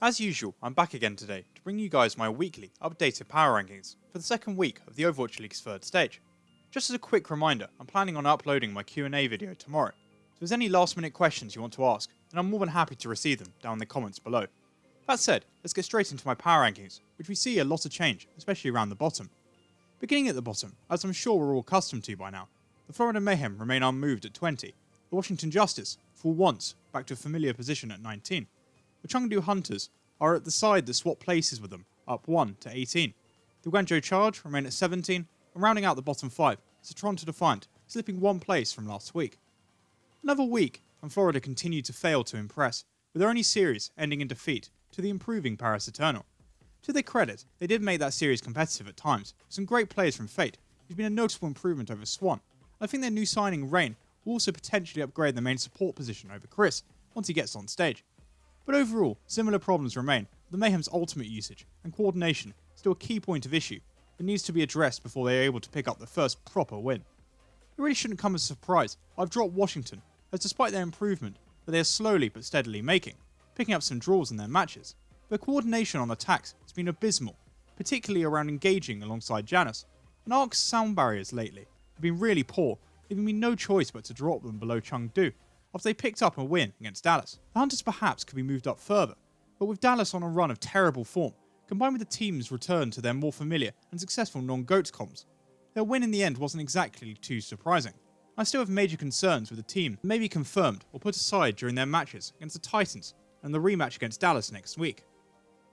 As usual, I'm back again today to bring you guys my weekly updated power rankings for the second week of the Overwatch League's third stage. Just as a quick reminder, I'm planning on uploading my Q&A video tomorrow, so if there's any last minute questions you want to ask, then I'm more than happy to receive them down in the comments below. That said, let's get straight into my power rankings, which we see a lot of change, especially around the bottom. Beginning at the bottom, as I'm sure we're all accustomed to by now, the Florida Mayhem remain unmoved at 20, the Washington Justice fall once back to a familiar position at 19, the Chengdu Hunters are at the side that swap places with them, up 1 to 18. The Guangzhou Charge remain at 17, and rounding out the bottom 5 is the Toronto Defiant, slipping one place from last week. Another week, and Florida continued to fail to impress, with their only series ending in defeat to the improving Paris Eternal. To their credit, they did make that series competitive at times, with some great players from Fate, who's been a noticeable improvement over Swan. I think their new signing Rain will also potentially upgrade their main support position over Chris once he gets on stage. But overall, similar problems remain, with the Mayhem's ultimate usage and coordination still a key point of issue that needs to be addressed before they are able to pick up their first proper win. It really shouldn't come as a surprise I've dropped Washington, as despite their improvement that they are slowly but steadily making, picking up some draws in their matches, their coordination on attacks has been abysmal, particularly around engaging alongside Janus, and Ark's sound barriers lately have been really poor, leaving me no choice but to drop them below Chengdu after they picked up a win against Dallas. The Hunters perhaps could be moved up further, but with Dallas on a run of terrible form, combined with the team's return to their more familiar and successful non-GOATS comps, their win in the end wasn't exactly too surprising. I still have major concerns with the team that may be confirmed or put aside during their matches against the Titans and the rematch against Dallas next week.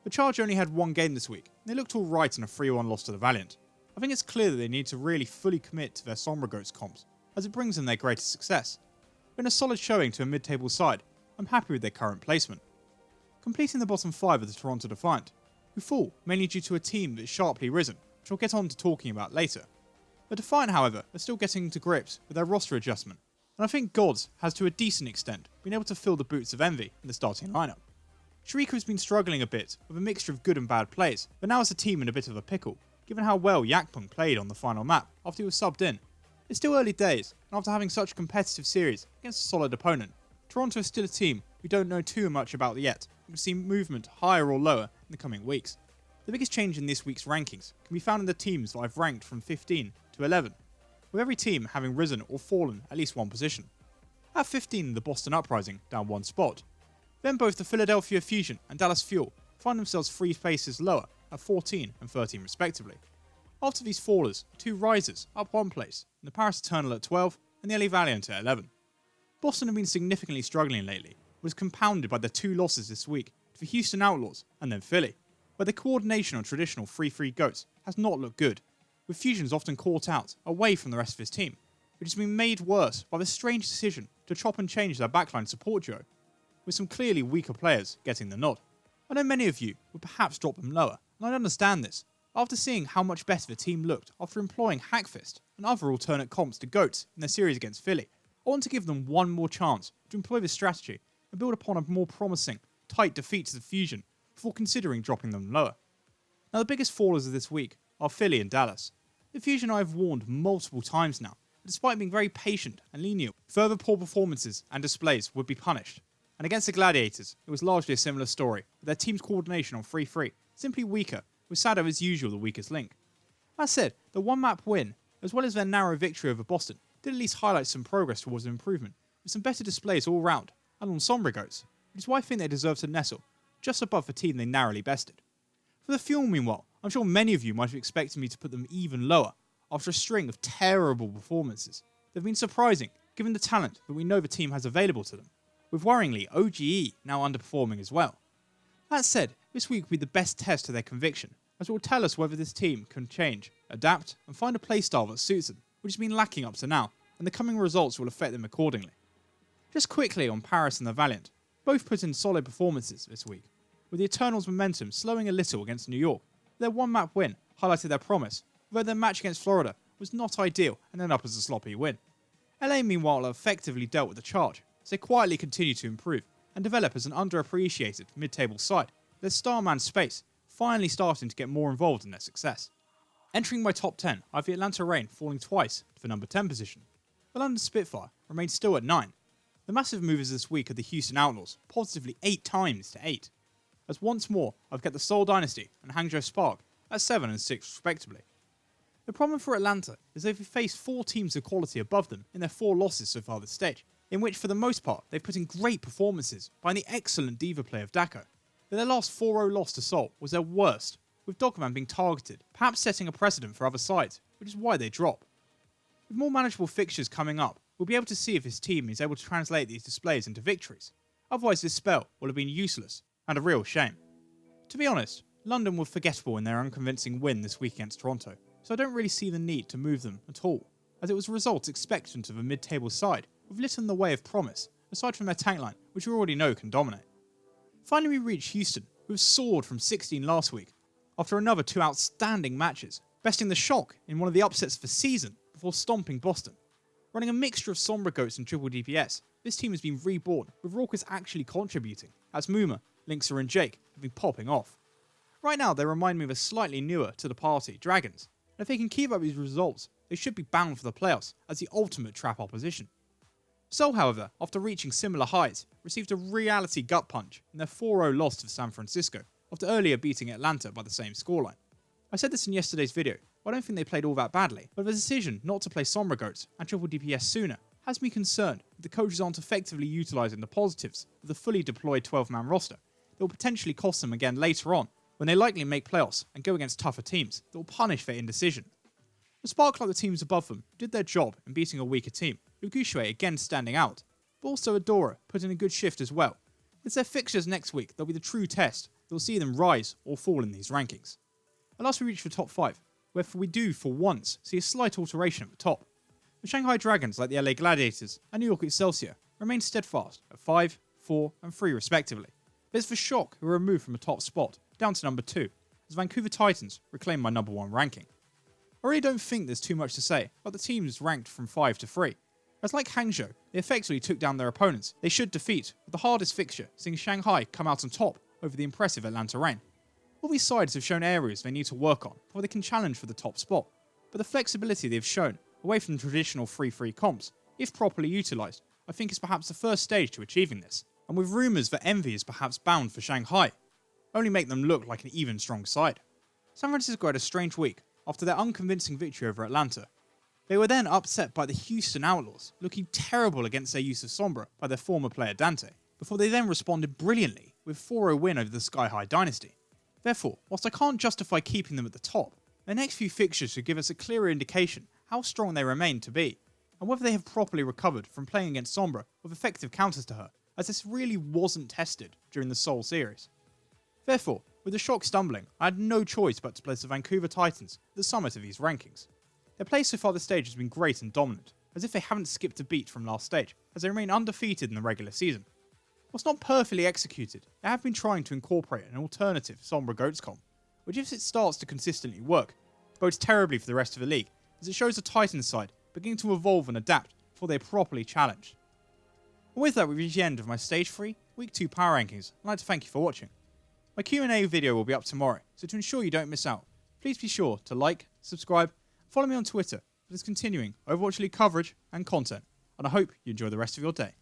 The Charge only had one game this week, and they looked alright in a 3-1 loss to the Valiant. I think it's clear that they need to really fully commit to their Sombra GOATS comps, as it brings them their greatest success. But in a solid showing to a mid-table side, I'm happy with their current placement. Completing the bottom 5 of the Toronto Defiant, who fall mainly due to a team that is sharply risen, which I'll get on to talking about later. The Defiant, however, are still getting to grips with their roster adjustment, and I think Gods has to a decent extent been able to fill the boots of Envy in the starting lineup. Sharika has been struggling a bit with a mixture of good and bad plays, but now is a team in a bit of a pickle, given how well Yakpung played on the final map after he was subbed in. It's still early days, and after having such a competitive series against a solid opponent, Toronto is still a team we don't know too much about yet, and we'll see movement higher or lower in the coming weeks. The biggest change in this week's rankings can be found in the teams that I've ranked from 15 to 11, with every team having risen or fallen at least one position. At 15, the Boston Uprising down one spot. Then both the Philadelphia Fusion and Dallas Fuel find themselves 3 places lower at 14 and 13 respectively. After these fallers, 2 risers up 1 place, and the Paris Eternal at 12 and the LA Valiant at 11. Boston have been significantly struggling lately, but was compounded by their 2 losses this week to the Houston Outlaws and then Philly, where the coordination on traditional 3-3 GOATs has not looked good, with Fusions often caught out away from the rest of his team, which has been made worse by the strange decision to chop and change their backline support duo, with some clearly weaker players getting the nod. I know many of you would perhaps drop them lower, and I understand this. After seeing how much better the team looked after employing Hackfist and other alternate comps to GOATs in their series against Philly, I want to give them one more chance to employ this strategy and build upon a more promising, tight defeat to the Fusion before considering dropping them lower. Now the biggest fallers of this week are Philly and Dallas. The Fusion I have warned multiple times now, but despite being very patient and lenient, further poor performances and displays would be punished. And against the Gladiators, it was largely a similar story, with their team's coordination on 3-3 simply weaker, with Sado as usual the weakest link. That said, the one map win, as well as their narrow victory over Boston, did at least highlight some progress towards an improvement, with some better displays all round, and on Sombra GOATs, which is why I think they deserve to nestle just above the team they narrowly bested. For the Fuel, meanwhile, I'm sure many of you might have expected me to put them even lower after a string of terrible performances. They've been surprising, given the talent that we know the team has available to them, with worryingly OGE now underperforming as well. That said, this week will be the best test of their conviction, as it will tell us whether this team can change, adapt, and find a playstyle that suits them, which has been lacking up to now, and the coming results will affect them accordingly. Just quickly on Paris and the Valiant, both put in solid performances this week, with the Eternals' momentum slowing a little against New York. Their one map win highlighted their promise, although their match against Florida was not ideal and ended up as a sloppy win. LA meanwhile have effectively dealt with the charge, as they quietly continue to improve and develop as an underappreciated mid-table side, their Starman Space finally starting to get more involved in their success. Entering my top 10, I have the Atlanta Reign falling twice to the number 10 position. The London Spitfire remains still at 9. The massive movers this week are the Houston Outlaws, positively 8 times to 8. as once more I've kept the Seoul Dynasty and Hangzhou Spark at 7 and 6 respectively. The problem for Atlanta is they've faced 4 teams of quality above them in their 4 losses so far this stage, in which for the most part they've put in great performances by the excellent diva play of Dako. But their last 4-0 loss to Seoul was their worst, with Dogman being targeted, perhaps setting a precedent for other sides, which is why they drop. With more manageable fixtures coming up, we'll be able to see if his team is able to translate these displays into victories. Otherwise this spell will have been useless, and a real shame. To be honest, London were forgettable in their unconvincing win this week against Toronto, so I don't really see the need to move them at all, as it was a result expectant of a mid-table side with little in the way of promise, aside from their tank line, which we already know can dominate. Finally we reach Houston, who have soared from 16 last week, after another 2 outstanding matches, besting the Shock in one of the upsets of the season before stomping Boston. Running a mixture of Sombra Goats and triple DPS, this team has been reborn, with Raucus actually contributing, as Muma, Linkser and Jake have been popping off. Right now they remind me of a slightly newer to the party, Dragons, and if they can keep up these results, they should be bound for the playoffs as the ultimate trap opposition. Seoul, however, after reaching similar heights, received a reality gut punch in their 4-0 loss to San Francisco, after earlier beating Atlanta by the same scoreline. I said this in yesterday's video, but I don't think they played all that badly, but the decision not to play Sombra Goats and triple DPS sooner has me concerned that the coaches aren't effectively utilising the positives of the fully deployed 12-man roster that will potentially cost them again later on, when they likely make playoffs and go against tougher teams that will punish their indecision. The Spark, like the teams above them, did their job in beating a weaker team, with Gushue again standing out, but also Adora put in a good shift as well. It's their fixtures next week that'll be the true test that will see them rise or fall in these rankings. At last we reach the top 5, where we do for once see a slight alteration at the top. The Shanghai Dragons, like the LA Gladiators and New York Excelsior, remain steadfast at 5, 4 and 3 respectively. But it's the Shock who are removed from a top spot, down to number 2, as Vancouver Titans reclaim my number 1 ranking. I really don't think there's too much to say about the teams ranked from 5 to 3, as like Hangzhou, they effectively took down their opponents they should defeat, with the hardest fixture seeing Shanghai come out on top over the impressive Atlanta Reign. All these sides have shown areas they need to work on before they can challenge for the top spot, but the flexibility they've shown, away from traditional 3-3 comps, if properly utilised, I think is perhaps the first stage to achieving this, and with rumours that envy is perhaps bound for Shanghai, only make them look like an even strong side. San Francisco had a strange week after their unconvincing victory over Atlanta. They were then upset by the Houston Outlaws, looking terrible against their use of Sombra by their former player Dante, before they then responded brilliantly with 4-0 win over the Sky High Dynasty. Therefore, whilst I can't justify keeping them at the top, their next few fixtures should give us a clearer indication how strong they remain to be, and whether they have properly recovered from playing against Sombra with effective counters to her, as this really wasn't tested during the Seoul series. Therefore, with the Shock stumbling, I had no choice but to place the Vancouver Titans at the summit of these rankings. Their play so far this stage has been great and dominant, as if they haven't skipped a beat from last stage, as they remain undefeated in the regular season. Whilst not perfectly executed, they have been trying to incorporate an alternative Sombra Goats comp, which if it starts to consistently work, bodes terribly for the rest of the league, as it shows the Titans side beginning to evolve and adapt before they are properly challenged. And with that we reach the end of my Stage 3, Week 2 Power Rankings, and I'd like to thank you for watching. My Q&A video will be up tomorrow, so to ensure you don't miss out, please be sure to like, subscribe, and follow me on Twitter for this continuing Overwatch League coverage and content, and I hope you enjoy the rest of your day.